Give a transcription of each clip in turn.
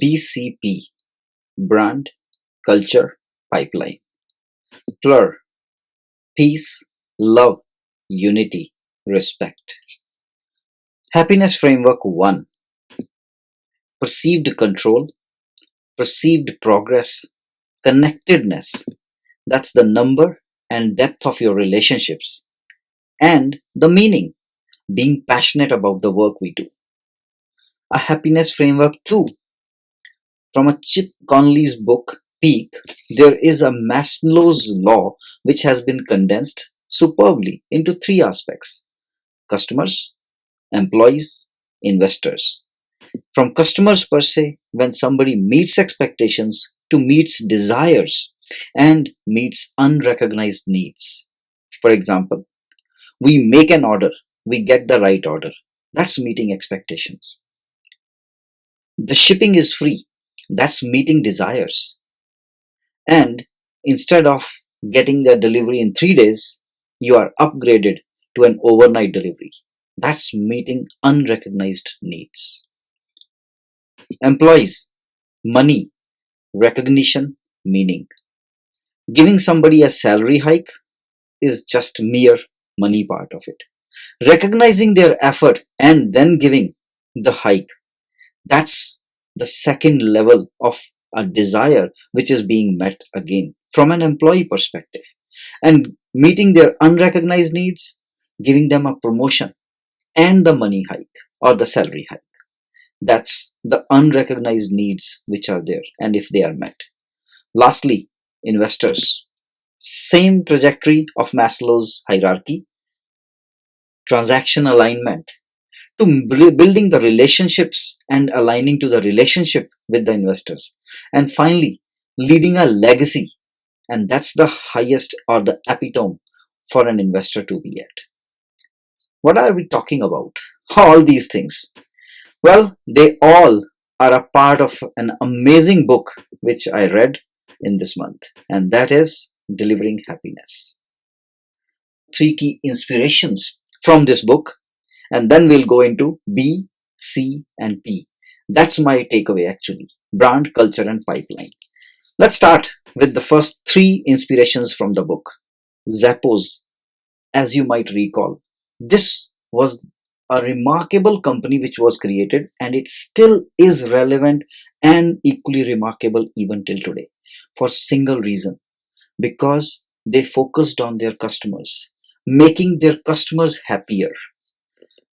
BCP, Brand Culture Pipeline. PLUR, Peace, Love, Unity, Respect. Happiness Framework 1, Perceived Control, Perceived Progress, Connectedness. That's the number and depth of your relationships. And the meaning, being passionate about the work we do. A Happiness Framework 2, from a Chip Conley's book, Peak, there is a Maslow's Law which has been condensed superbly into three aspects: customers, employees, investors. From customers per se, when somebody meets expectations, to meets desires and meets unrecognized needs. For example, we make an order, we get the right order. That's meeting expectations. The shipping is free. That's meeting desires. And instead of getting the delivery in 3 days, you are upgraded to an overnight delivery. That's meeting unrecognized needs. Employees, money, recognition, meaning. Giving somebody a salary hike is just mere money part of it. Recognizing their effort and then giving the hike, that's the second level of a desire which is being met again from an employee perspective. And meeting their unrecognized needs, giving them a promotion and the money hike or the salary hike. That's the unrecognized needs which are there and if they are met. Lastly, investors. Same trajectory of Maslow's hierarchy. Transaction alignment to building the relationships and aligning to the relationship with the investors. And finally, leading a legacy. And that's the highest or the epitome for an investor to be at. What are we talking about? All these things. Well, they all are a part of an amazing book which I read in this month, and that is Delivering Happiness. Three key inspirations from this book, and then we'll go into B, C, and P. That's my takeaway actually: brand, culture, and pipeline. Let's start with the first three inspirations from the book. Zappos, as you might recall, this was a remarkable company which was created, and it still is relevant and equally remarkable even till today, for single reason: because they focused on their customers, making their customers happier,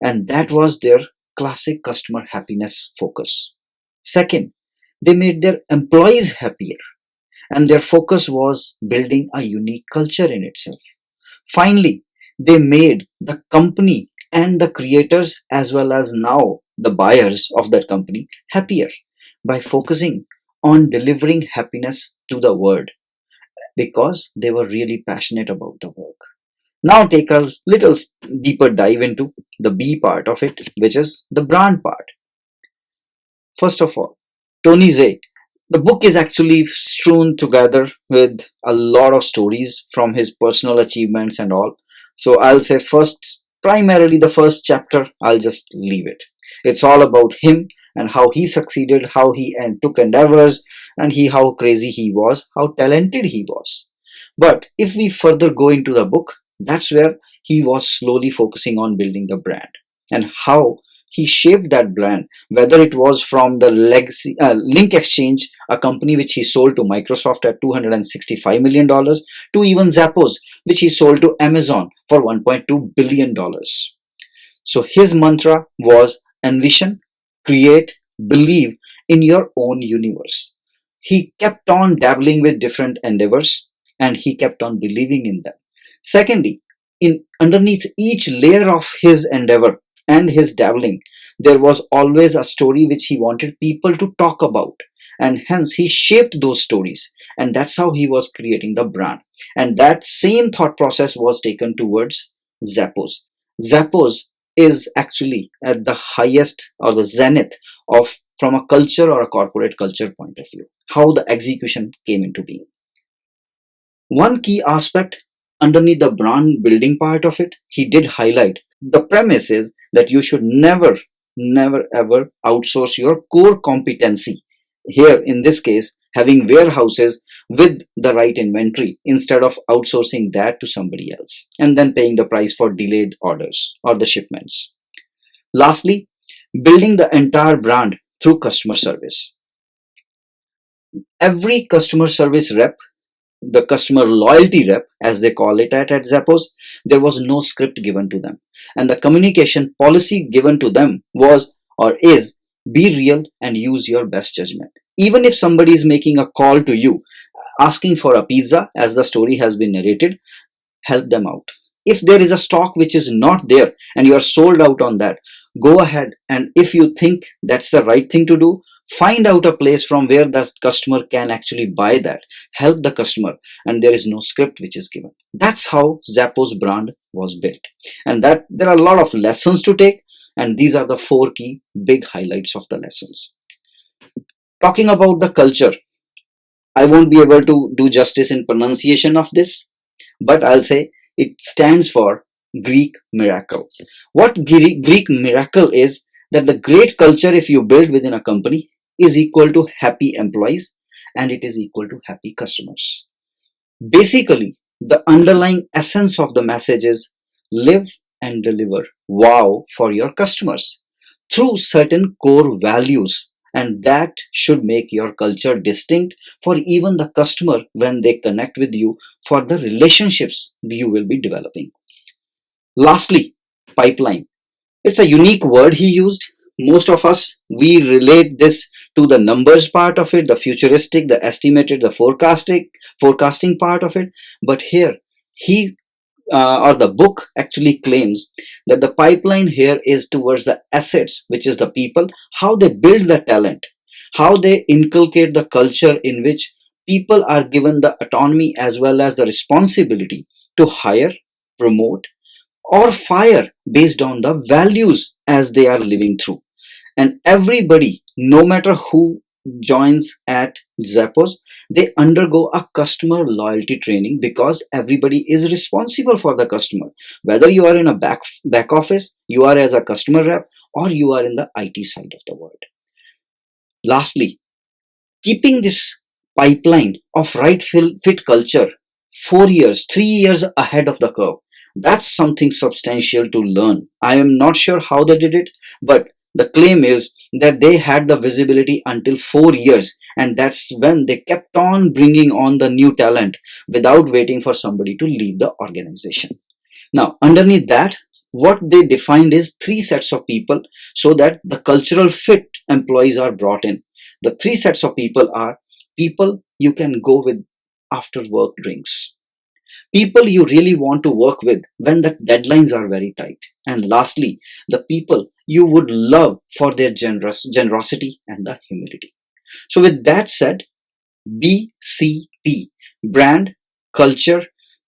and that was their classic customer happiness focus. Second, they made their employees happier, and their focus was building a unique culture in itself. Finally, they made the company and the creators, as well as now the buyers of that company, happier by focusing on delivering happiness to the world, because they were really passionate about the work. Now take a little deeper dive into the B part of it, which is the brand part. First of all, Tony Zay. The book is actually strewn together with a lot of stories from his personal achievements and all. So I'll say first, primarily the first chapter, I'll just leave it. It's all about him and how he succeeded, how he took endeavors, and how crazy he was, how talented he was. But if we further go into the book, that's where he was slowly focusing on building the brand and how he shaped that brand, whether it was from the legacy Link Exchange, a company which he sold to Microsoft at $265 million, to even Zappos, which he sold to Amazon for $1.2 billion. So his mantra was envision, create, believe in your own universe. He kept on dabbling with different endeavors and he kept on believing in them. Secondly, underneath each layer of his endeavor and his dabbling, there was always a story which he wanted people to talk about, and hence he shaped those stories, and that's how he was creating the brand. And that same thought process was taken towards Zappos. Zappos is actually at the highest or the zenith of, from a culture or a corporate culture point of view, how the execution came into being. One key aspect underneath the brand building part of it, he did highlight the premise is that you should never ever outsource your core competency here in this case, having warehouses with the right inventory instead of outsourcing that to somebody else and then paying the price for delayed orders or the shipments. Lastly, building the entire brand through customer service. Every customer service rep, the customer loyalty rep, as they call it at Zappos, there was no script given to them. And the communication policy given to them was or is be real and use your best judgment. Even if somebody is making a call to you, asking for a pizza, as the story has been narrated, help them out. If there is a stock which is not there and you are sold out on that, go ahead, and if you think that's the right thing to do, find out a place from where the customer can actually buy that. Help the customer, and there is no script which is given. That's how Zappos brand was built, and that there are a lot of lessons to take, and these are the four key big highlights of the lessons. Talking about the culture, I won't be able to do justice in pronunciation of this, but I'll say it stands for Greek miracle. What Greek miracle is that the great culture, if you build within a company, is equal to happy employees and it is equal to happy customers. Basically, the underlying essence of the message is live and deliver wow for your customers through certain core values, and that should make your culture distinct for even the customer when they connect with you for the relationships you will be developing. Lastly, pipeline. It's a unique word he used. Most of us, we relate this to the numbers part of it, the futuristic, the estimated, the forecasting part of it. But here, he or the book actually claims that the pipeline here is towards the assets, which is the people, how they build the talent, how they inculcate the culture in which people are given the autonomy as well as the responsibility to hire, promote, or fire based on the values as they are living through. And everybody, no matter who joins at Zappos, they undergo a customer loyalty training because everybody is responsible for the customer. Whether you are in a back office, you are as a customer rep, or you are in the IT side of the world. Lastly, keeping this pipeline of right fit culture 4 years, 3 years ahead of the curve. That's something substantial to learn. I am not sure how they did it, but the claim is that they had the visibility until 4 years, and that's when they kept on bringing on the new talent without waiting for somebody to leave the organization. Now, underneath that, what they defined is three sets of people so that the cultural fit employees are brought in. The three sets of people are people you can go with after work drinks, people you really want to work with when the deadlines are very tight, and lastly, the people you would love for their generosity and the humility. So, with that said, BCP, brand, culture,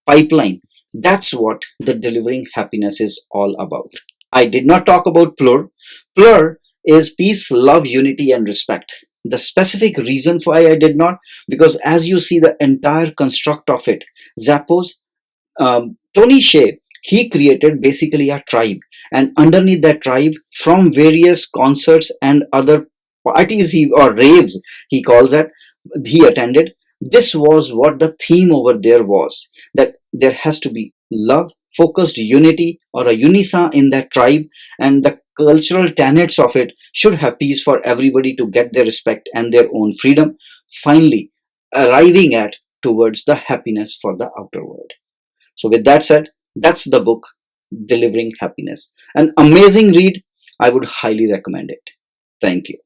pipeline. That's what the delivering happiness is all about. I did not talk about PLUR. PLUR is peace, love, unity, and respect. The specific reason why I did not, because as you see the entire construct of it, Zappos, Tony Shea, he created basically a tribe, and underneath that tribe, from various concerts and other parties or raves, he calls it, he attended. This was what the theme over there was, that there has to be love, focused unity, or a unison in that tribe, and the cultural tenets of it should have peace for everybody to get their respect and their own freedom, finally arriving at towards the happiness for the outer world. So, with that said, that's the book, Delivering Happiness. An amazing read. I would highly recommend it. Thank you.